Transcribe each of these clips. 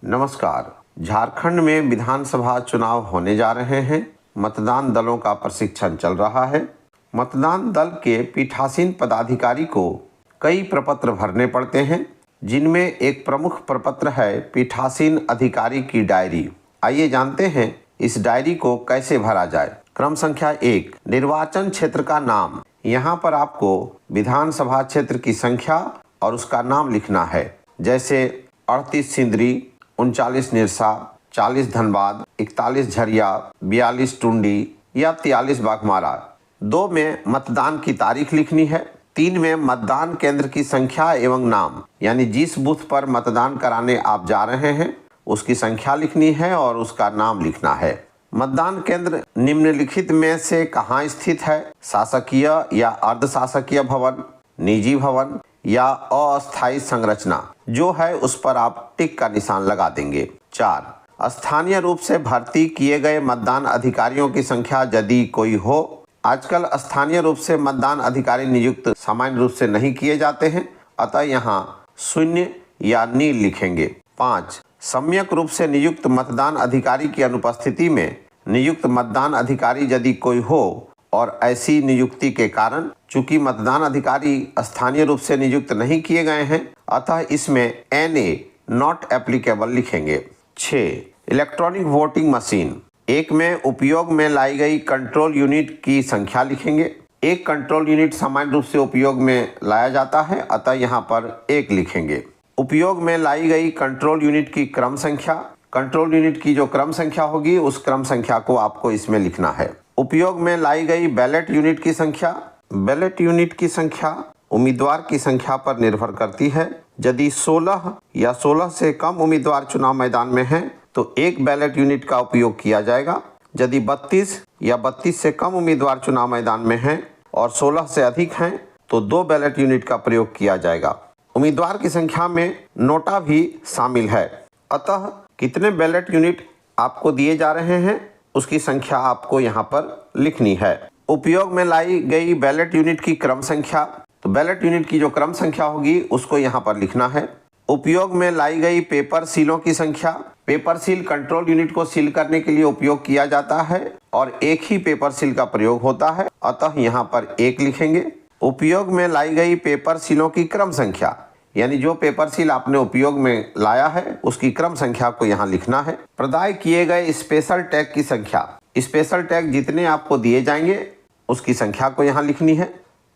नमस्कार। झारखंड में विधानसभा चुनाव होने जा रहे हैं। मतदान दलों का प्रशिक्षण चल रहा है। मतदान दल के पीठासीन पदाधिकारी को कई प्रपत्र भरने पड़ते हैं, जिनमें एक प्रमुख प्रपत्र है पीठासीन अधिकारी की डायरी। आइए जानते हैं इस डायरी को कैसे भरा जाए। क्रम संख्या 1, निर्वाचन क्षेत्र का नाम। यहाँ पर आपको विधानसभा क्षेत्र की संख्या और उसका नाम लिखना है, जैसे 38 सिंदरी, 39 निरसा, 40 धनबाद, 41 झरिया, 42 टुंडी या 43 बाघमारा। 2 में मतदान की तारीख लिखनी है। 3 में मतदान केंद्र की संख्या एवं नाम, यानी जिस बूथ पर मतदान कराने आप जा रहे हैं उसकी संख्या लिखनी है और उसका नाम लिखना है। मतदान केंद्र निम्नलिखित में से कहाँ स्थित है? शासकीय या अर्धशासकीय भवन, निजी भवन या अस्थायी संरचना जो है उस पर आप टिक का निशान लगा देंगे। 4, स्थानीय रूप से भर्ती किए गए मतदान अधिकारियों की संख्या यदि कोई हो। आजकल स्थानीय रूप से मतदान अधिकारी नियुक्त सामान्य रूप से नहीं किए जाते हैं, अतः यहाँ 0 या नील लिखेंगे। 5, सम्यक रूप से नियुक्त मतदान अधिकारी की अनुपस्थिति में नियुक्त मतदान अधिकारी यदि कोई हो और ऐसी नियुक्ति के कारण चूंकि मतदान अधिकारी स्थानीय रूप से नियुक्त नहीं किए गए हैं, अतः इसमें NA नॉट एप्लीकेबल लिखेंगे। 6, इलेक्ट्रॉनिक वोटिंग मशीन। 1 में उपयोग में लाई गई कंट्रोल यूनिट की संख्या लिखेंगे। एक कंट्रोल यूनिट सामान्य रूप से उपयोग में लाया जाता है, अतः यहाँ पर 1 लिखेंगे। उपयोग में लाई गई कंट्रोल यूनिट की क्रम संख्या। कंट्रोल यूनिट की जो क्रम संख्या होगी उस क्रम संख्या को आपको इसमें लिखना है। उपयोग में लाई गई बैलेट यूनिट की संख्या। बैलेट यूनिट की संख्या उम्मीदवार की संख्या पर निर्भर करती है। यदि 16 या 16 से कम उम्मीदवार चुनाव मैदान में हैं तो 1 बैलेट यूनिट का उपयोग किया जाएगा। यदि 32 या 32 से कम उम्मीदवार चुनाव मैदान में हैं और 16 से अधिक हैं तो 2 बैलेट यूनिट का प्रयोग किया जाएगा। उम्मीदवार की संख्या में नोटा भी शामिल है, अतः कितने बैलेट यूनिट आपको दिए जा रहे हैं उसकी संख्या आपको यहाँ पर लिखनी है। उपयोग में लाई गई बैलेट यूनिट की क्रम संख्या, तो बैलेट यूनिट की जो क्रम संख्या होगी उसको यहाँ पर लिखना है। उपयोग में लाई गई पेपर सीलों की संख्या। पेपर सील कंट्रोल यूनिट को सील करने के लिए उपयोग किया जाता है और एक ही पेपर सील का प्रयोग होता है, अतः यहाँ पर 1 लिखेंगे। उपयोग में लाई गई पेपर सीलों की क्रम संख्या, यानी जो पेपर सील आपने उपयोग में लाया है उसकी क्रम संख्या को यहाँ लिखना है। प्रदाय किए गए स्पेशल टैग की संख्या। स्पेशल टैग जितने आपको दिए जाएंगे उसकी संख्या को यहाँ लिखनी है।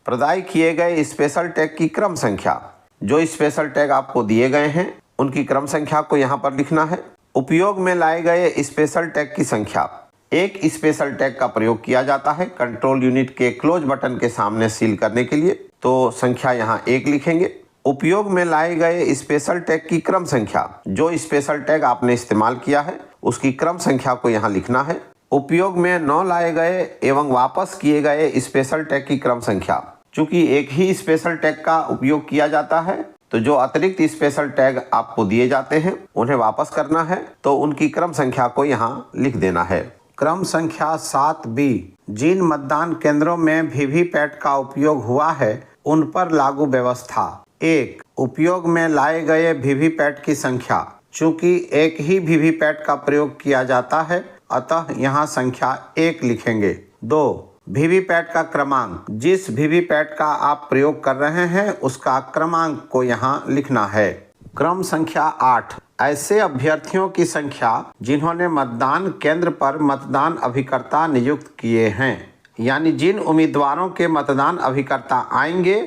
प्रदाय किए गए स्पेशल टैग की क्रम संख्या, जो स्पेशल टैग आपको दिए गए हैं उनकी क्रम संख्या को यहाँ पर लिखना है। उपयोग में लाए गए स्पेशल टैग की संख्या। 1 स्पेशल टैग का प्रयोग किया जाता है कंट्रोल यूनिट के क्लोज बटन के सामने सील करने के लिए, तो संख्या यहाँ 1 लिखेंगे। उपयोग में लाए गए स्पेशल टैग की क्रम संख्या, जो स्पेशल टैग आपने इस्तेमाल किया है उसकी क्रम संख्या को यहाँ लिखना है। उपयोग में न लाए गए एवं वापस किए गए स्पेशल टैग की क्रम संख्या। चूंकि एक ही स्पेशल टैग का उपयोग किया जाता है तो जो अतिरिक्त स्पेशल टैग आपको दिए जाते हैं उन्हें वापस करना है, तो उनकी क्रम संख्या को यहाँ लिख देना है। क्रम संख्या 7B, जिन मतदान केंद्रों में वीवीपैट का उपयोग हुआ है उन पर लागू व्यवस्था। 1, उपयोग में लाए गए वीवीपैट की संख्या। चूंकि एक ही वीवीपैट का प्रयोग किया जाता है अतः यहाँ संख्या 1 लिखेंगे। 2, वीवीपैट का क्रमांक। जिस वीवीपैट का आप प्रयोग कर रहे हैं उसका क्रमांक को यहाँ लिखना है। क्रम संख्या 8, ऐसे अभ्यर्थियों की संख्या जिन्होंने मतदान केंद्र पर मतदान अभिकर्ता नियुक्त किए हैं, यानी जिन उम्मीदवारों के मतदान अभिकर्ता आएंगे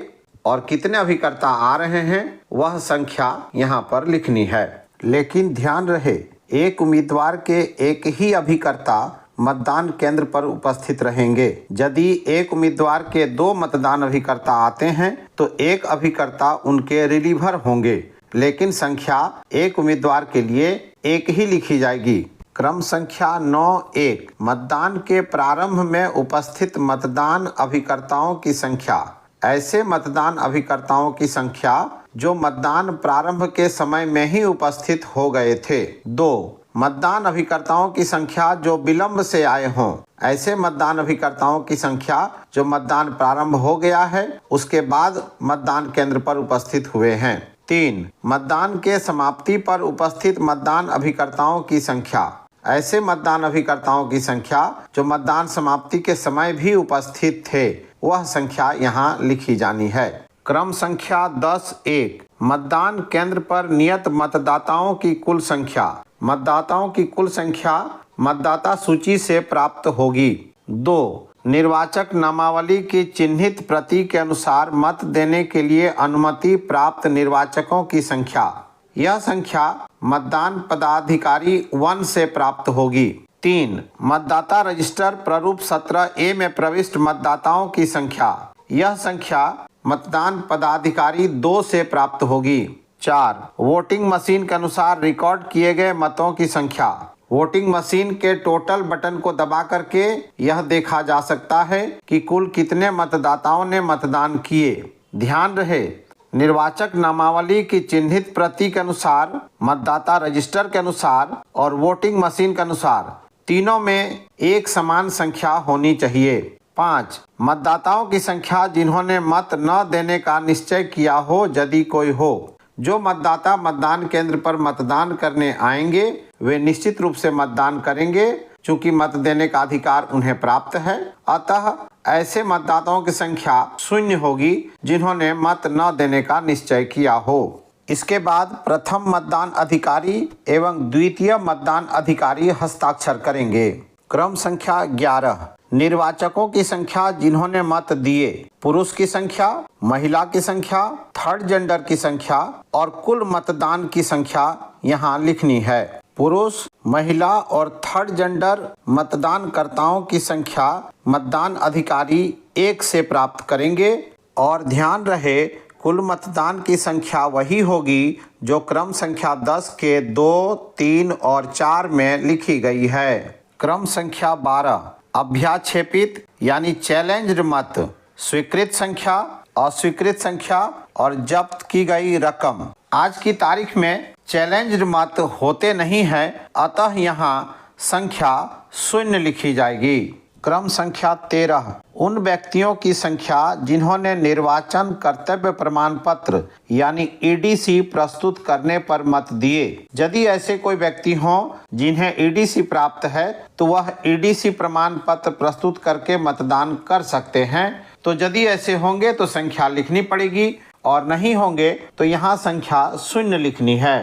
और कितने अभिकर्ता आ रहे हैं वह संख्या यहाँ पर लिखनी है। लेकिन ध्यान रहे, एक उम्मीदवार के एक ही अभिकर्ता मतदान केंद्र पर उपस्थित रहेंगे। यदि एक उम्मीदवार के 2 मतदान अभिकर्ता आते हैं तो एक अभिकर्ता उनके रिलीवर होंगे, लेकिन संख्या एक उम्मीदवार के लिए 1 ही लिखी जाएगी। क्रम संख्या 9.1, मतदान के प्रारंभ में उपस्थित मतदान अभिकर्ताओं की संख्या। ऐसे मतदान अभिकर्ताओं की संख्या जो मतदान प्रारंभ के समय में ही उपस्थित हो गए थे। 2, मतदान अभिकर्ताओं की संख्या जो विलंब से आए हों। ऐसे मतदान अभिकर्ताओं की संख्या जो मतदान प्रारंभ हो गया है उसके बाद मतदान केंद्र पर उपस्थित हुए हैं। 3. मतदान के समाप्ति पर उपस्थित मतदान अभिकर्ताओं की संख्या। ऐसे मतदान अभिकर्ताओं की संख्या जो मतदान समाप्ति के समय भी उपस्थित थे, वह संख्या यहाँ लिखी जानी है। क्रम संख्या 10(1) मतदान केंद्र पर नियत मतदाताओं की कुल संख्या। मतदाताओं की कुल संख्या मतदाता सूची से प्राप्त होगी। 2. निर्वाचक नामावली की चिन्हित प्रति के अनुसार मत देने के लिए अनुमति प्राप्त निर्वाचकों की संख्या। यह संख्या मतदान पदाधिकारी 1 से प्राप्त होगी। 3. मतदाता रजिस्टर प्रारूप 17A में प्रविष्ट मतदाताओं की संख्या। यह संख्या मतदान पदाधिकारी 2 से प्राप्त होगी। 4. वोटिंग मशीन के अनुसार रिकॉर्ड किए गए मतों की संख्या। वोटिंग मशीन के टोटल बटन को दबा करके यह देखा जा सकता है कि कुल कितने मतदाताओं ने मतदान किए। ध्यान रहे, निर्वाचक नामावली की चिन्हित प्रति के अनुसार, मतदाता रजिस्टर के अनुसार और वोटिंग मशीन के अनुसार तीनों में एक समान संख्या होनी चाहिए। 5. मतदाताओं की संख्या जिन्होंने मत न देने का निश्चय किया हो, यदि कोई हो। जो मतदाता मतदान केंद्र पर मतदान करने आएंगे वे निश्चित रूप से मतदान करेंगे, चूंकि मत देने का अधिकार उन्हें प्राप्त है। अतः ऐसे मतदाताओं की संख्या 0 होगी जिन्होंने मत न देने का निश्चय किया हो। इसके बाद प्रथम मतदान अधिकारी एवं द्वितीय मतदान अधिकारी हस्ताक्षर करेंगे। क्रम संख्या 11 निर्वाचकों की संख्या जिन्होंने मत दिए। पुरुष की संख्या, महिला की संख्या, थर्ड जेंडर की संख्या और कुल मतदान की संख्या यहाँ लिखनी है। पुरुष, महिला और थर्ड जेंडर मतदानकर्ताओं की संख्या मतदान अधिकारी 1 से प्राप्त करेंगे। और ध्यान रहे, कुल मतदान की संख्या वही होगी जो क्रम संख्या 10 के 2, 3 और 4 में लिखी गई है। क्रम संख्या 12 अभ्याक्षेपित यानी चैलेंज्ड मत, स्वीकृत संख्या, अस्वीकृत संख्या और जब्त की गई रकम। आज की तारीख में चैलेंज्ड मत होते नहीं है, अतः यहाँ संख्या 0 लिखी जाएगी। क्रम संख्या 13 उन व्यक्तियों की संख्या जिन्होंने निर्वाचन कर्तव्य प्रमाण पत्र यानी EDC प्रस्तुत करने पर मत दिए। यदि ऐसे कोई व्यक्ति हों जिन्हें EDC प्राप्त है तो वह EDC प्रमाण पत्र प्रस्तुत करके मतदान कर सकते हैं। तो यदि ऐसे होंगे तो संख्या लिखनी पड़ेगी और नहीं होंगे तो यहाँ संख्या 0 लिखनी है।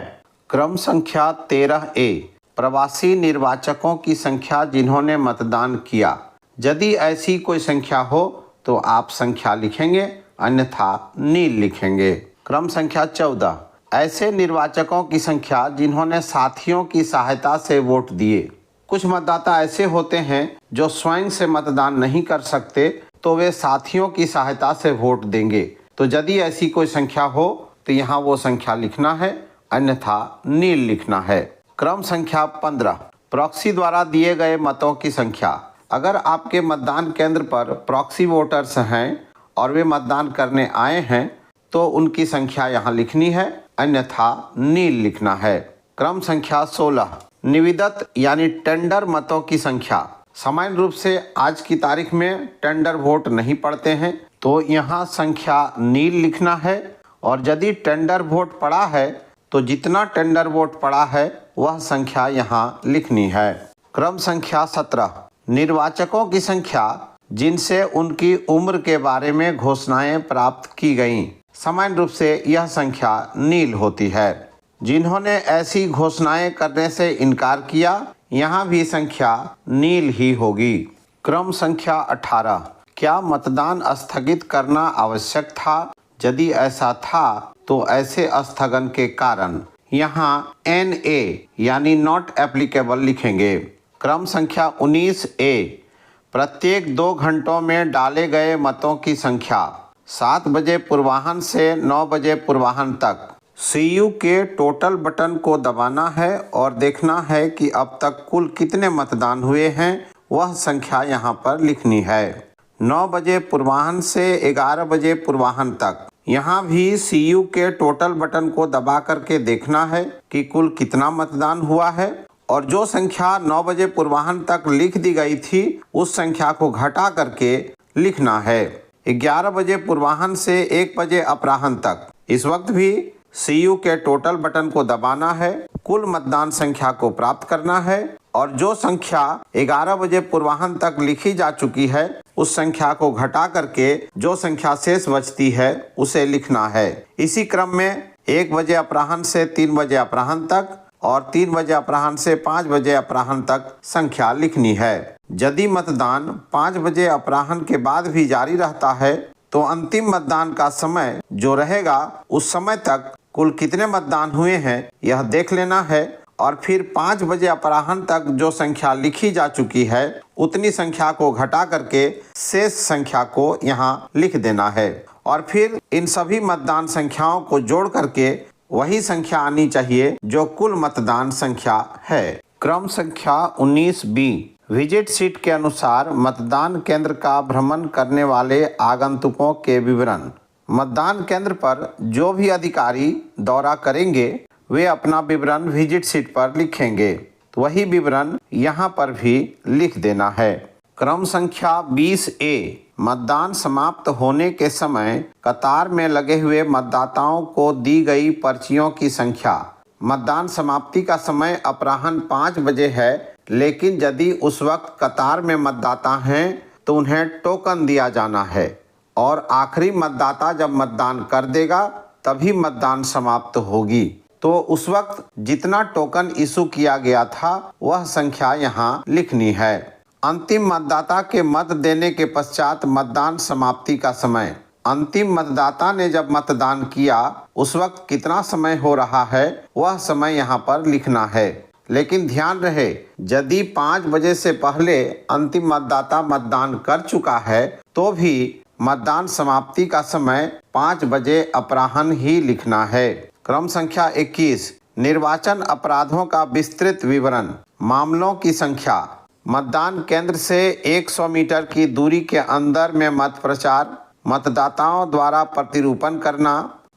क्रम संख्या 13A प्रवासी निर्वाचकों की संख्या जिन्होंने मतदान किया। यदि ऐसी कोई संख्या हो तो आप संख्या लिखेंगे, अन्यथा नील लिखेंगे। क्रम संख्या 14 ऐसे निर्वाचकों की संख्या जिन्होंने साथियों की सहायता से वोट दिए। कुछ मतदाता ऐसे होते हैं जो स्वयं से मतदान नहीं कर सकते, तो वे साथियों की सहायता से वोट देंगे। तो यदि ऐसी कोई संख्या हो तो यहाँ वो संख्या लिखना है, अन्यथा नील लिखना है। क्रम संख्या 15 प्रॉक्सी द्वारा दिए गए मतों की संख्या। अगर आपके मतदान केंद्र पर प्रॉक्सी वोटर्स हैं और वे मतदान करने आए हैं तो उनकी संख्या यहाँ लिखनी है, अन्यथा नील लिखना है। क्रम संख्या 16 निविदत यानी टेंडर मतों की संख्या। सामान्य रूप से आज की तारीख में टेंडर वोट नहीं पड़ते हैं, तो यहाँ संख्या नील लिखना है। और यदि टेंडर वोट पड़ा है तो जितना टेंडर वोट पड़ा है वह संख्या यहाँ लिखनी है। क्रम संख्या 17 निर्वाचकों की संख्या जिनसे उनकी उम्र के बारे में घोषणाएं प्राप्त की गईं। सामान्य रूप से यह संख्या नील होती है। जिन्होंने ऐसी घोषणाएं करने से इनकार किया, यहाँ भी संख्या नील ही होगी। क्रम संख्या 18 क्या मतदान स्थगित करना आवश्यक था? यदि ऐसा था तो ऐसे स्थगन के कारण यहाँ NA यानी नॉट एप्लीकेबल लिखेंगे। क्रम संख्या 19A प्रत्येक 2 घंटों में डाले गए मतों की संख्या। 7 बजे पूर्वाह्न से 9 बजे पूर्वाह्न तक CU के टोटल बटन को दबाना है और देखना है कि अब तक कुल कितने मतदान हुए हैं, वह संख्या यहाँ पर लिखनी है। 9 बजे पूर्वाह्न से 11 बजे पूर्वाह्न तक यहाँ भी CU के टोटल बटन को दबा करके देखना है कि कुल कितना मतदान हुआ है और जो संख्या 9 बजे पूर्वाह्न तक लिख दी गई थी उस संख्या को घटा करके लिखना है। 11 बजे पूर्वाह्न से 1 बजे अपराह्न तक, इस वक्त भी CU के टोटल बटन को दबाना है, कुल मतदान संख्या को प्राप्त करना है और जो संख्या 11 बजे पूर्वाह्न तक लिखी जा चुकी है उस संख्या को घटा करके जो संख्या शेष बचती है उसे लिखना है। इसी क्रम में 1 बजे अपराह्न से 3 बजे अपराह्न तक और 3 बजे अपराह्न से 5 बजे अपराह्न तक संख्या लिखनी है। यदि मतदान 5 बजे अपराह्न के बाद भी जारी रहता है तो अंतिम मतदान का समय जो रहेगा उस समय तक कुल कितने मतदान हुए हैं यह देख लेना है और फिर 5 बजे अपराह्न तक जो संख्या लिखी जा चुकी है उतनी संख्या को घटा करके शेष संख्या को यहाँ लिख देना है और फिर इन सभी मतदान संख्याओं को जोड़ करके वही संख्या आनी चाहिए जो कुल मतदान संख्या है। क्रम संख्या 19B विजिट सीट के अनुसार मतदान केंद्र का भ्रमण करने वाले आगंतुकों के विवरण। मतदान केंद्र पर जो भी अधिकारी दौरा करेंगे वे अपना विवरण विजिट सीट पर लिखेंगे, तो वही विवरण यहाँ पर भी लिख देना है। क्रम संख्या 20A मतदान समाप्त होने के समय कतार में लगे हुए मतदाताओं को दी गई पर्चियों की संख्या। मतदान समाप्ति का समय अपराह्न 5 बजे है, लेकिन यदि उस वक्त कतार में मतदाता हैं तो उन्हें टोकन दिया जाना है और आखिरी मतदाता जब मतदान कर देगा तभी मतदान समाप्त होगी। तो उस वक्त जितना टोकन इशू किया गया था वह संख्या यहाँ लिखनी है। अंतिम मतदाता के मत देने के पश्चात मतदान समाप्ति का समय। अंतिम मतदाता ने जब मतदान किया उस वक्त कितना समय हो रहा है वह समय यहाँ पर लिखना है। लेकिन ध्यान रहे यदि 5 बजे से पहले अंतिम मतदाता मतदान कर चुका है तो भी मतदान समाप्ति का समय 5 बजे अपराह्न ही लिखना है। क्रम संख्या 21 निर्वाचन अपराधों का विस्तृत विवरण। मामलों की संख्या। मतदान केंद्र से 100 मीटर की दूरी के अंदर में मत प्रचार, मतदाताओं द्वारा प्रतिरूपण करना,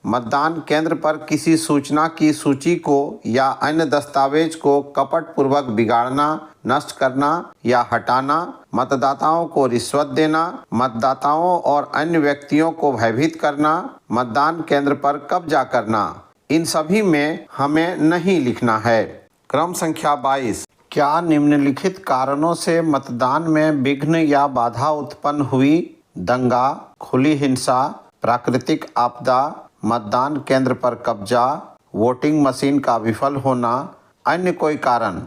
मतदान केंद्र पर किसी सूचना की सूची को या अन्य दस्तावेज को कपटपूर्वक बिगाड़ना, नष्ट करना या हटाना, मतदाताओं को रिश्वत देना, मतदाताओं और अन्य व्यक्तियों को भयभीत करना, मतदान केंद्र पर कब्जा करना, इन सभी में हमें नहीं लिखना है। क्रम संख्या 22 क्या निम्नलिखित कारणों से मतदान में विघ्न या बाधा उत्पन्न हुई? दंगा, खुली हिंसा, प्राकृतिक आपदा, मतदान केंद्र पर कब्जा, वोटिंग मशीन का विफल होना, अन्य कोई कारण।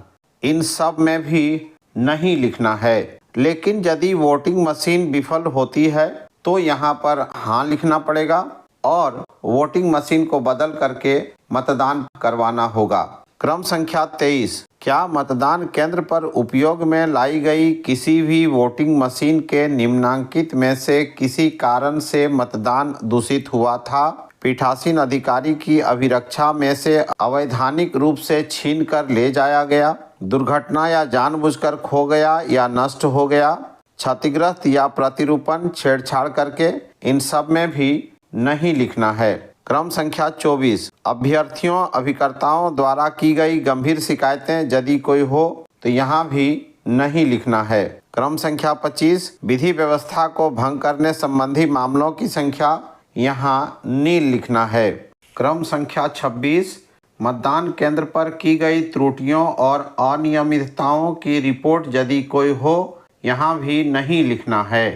इन सब में भी नहीं लिखना है। लेकिन यदि वोटिंग मशीन विफल होती है तो यहाँ पर हाँ लिखना पड़ेगा और वोटिंग मशीन को बदल करके मतदान करवाना होगा। क्रम संख्या 23 क्या मतदान केंद्र पर उपयोग में लाई गई किसी भी वोटिंग मशीन के निम्नांकित में से किसी कारण से मतदान दूषित हुआ था? पीठासीन अधिकारी की अभिरक्षा में से अवैधानिक रूप से छीन कर ले जाया गया, दुर्घटना या जानबूझकर खो गया या नष्ट हो गया, क्षतिग्रस्त या प्रतिरूपण छेड़छाड़ करके, इन सब में भी नहीं लिखना है। क्रम संख्या 24 अभ्यर्थियों अभिकर्ताओं द्वारा की गई गंभीर शिकायतें यदि कोई हो तो यहाँ भी नहीं लिखना है। क्रम संख्या 25 विधि व्यवस्था को भंग करने संबंधी मामलों की संख्या, यहाँ नील लिखना है। क्रम संख्या 26 मतदान केंद्र पर की गई त्रुटियों और अनियमितताओं की रिपोर्ट यदि कोई हो, यहाँ भी नहीं लिखना है।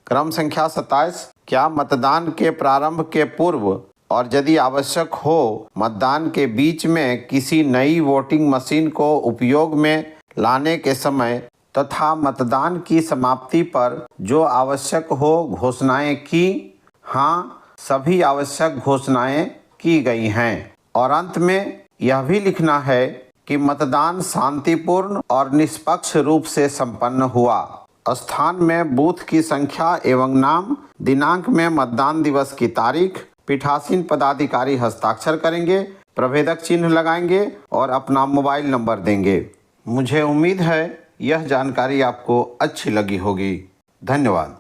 क्रम संख्या 27 क्या मतदान के प्रारंभ के पूर्व और यदि आवश्यक हो मतदान के बीच में किसी नई वोटिंग मशीन को उपयोग में लाने के समय तथा मतदान की समाप्ति पर जो आवश्यक हो घोषणाएं की? हाँ, सभी आवश्यक घोषणाएं की गई हैं। और अंत में यह भी लिखना है कि मतदान शांतिपूर्ण और निष्पक्ष रूप से संपन्न हुआ। स्थान में बूथ की संख्या एवं नाम, दिनांक में मतदान दिवस की तारीख, पीठासीन पदाधिकारी हस्ताक्षर करेंगे, प्रभेदक चिन्ह लगाएंगे और अपना मोबाइल नंबर देंगे। मुझे उम्मीद है यह जानकारी आपको अच्छी लगी होगी। धन्यवाद।